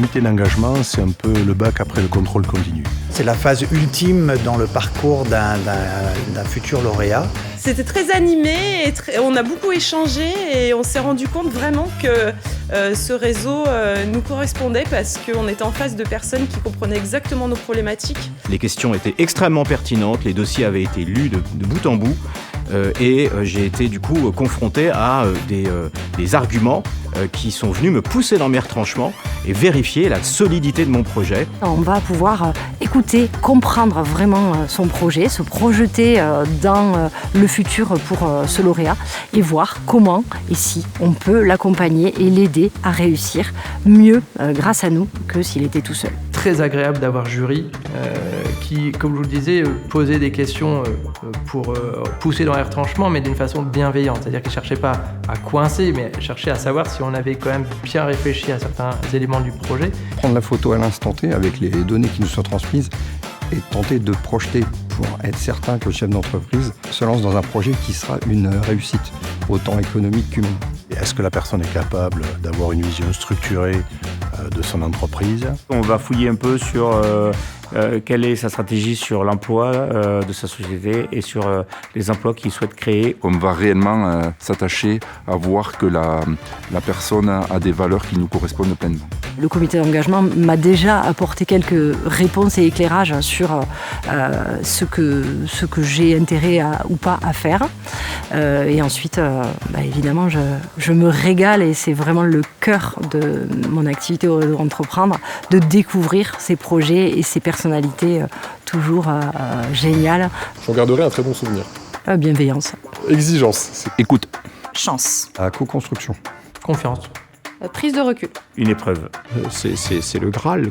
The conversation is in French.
comité d'engagement, c'est un peu le bac après le contrôle continu. C'est la phase ultime dans le parcours d'un futur lauréat. C'était très animé, et on a beaucoup échangé et on s'est rendu compte vraiment que ce réseau nous correspondait parce qu'on était en face de personnes qui comprenaient exactement nos problématiques. Les questions étaient extrêmement pertinentes, les dossiers avaient été lus de bout en bout et j'ai été du coup confronté à des arguments qui sont venus me pousser dans mes retranchements et vérifier la solidité de mon projet. On va pouvoir écouter, comprendre vraiment son projet, se projeter dans le futur pour ce lauréat et voir comment et si on peut l'accompagner et l'aider à réussir mieux grâce à nous que s'il était tout seul. Très agréable d'avoir jury qui, comme je vous le disais, posait des questions pour pousser dans les retranchements, mais d'une façon bienveillante. C'est-à-dire qu'ils ne cherchaient pas à coincer, mais cherchaient à savoir si on avait quand même bien réfléchi à certains éléments du projet. Prendre la photo à l'instant T avec les données qui nous sont transmises et tenter de projeter pour être certain que le chef d'entreprise se lance dans un projet qui sera une réussite, autant économique qu'humaine. Est-ce que la personne est capable d'avoir une vision structurée de son entreprise? On va fouiller un peu sur quelle est sa stratégie sur l'emploi de sa société et sur les emplois qu'il souhaite créer. On va réellement s'attacher à voir que la personne a des valeurs qui nous correspondent pleinement. Le comité d'engagement m'a déjà apporté quelques réponses et éclairages sur ce que j'ai intérêt ou pas à faire. Et ensuite, évidemment, je me régale et c'est vraiment le cœur de mon activité d'entreprendre, de découvrir ces projets et ces personnalités toujours géniales. J'en garderai un très bon souvenir. Bienveillance. Exigence. Écoute. Chance. La co-construction. Confiance. Prise de recul. Une épreuve. C'est le Graal.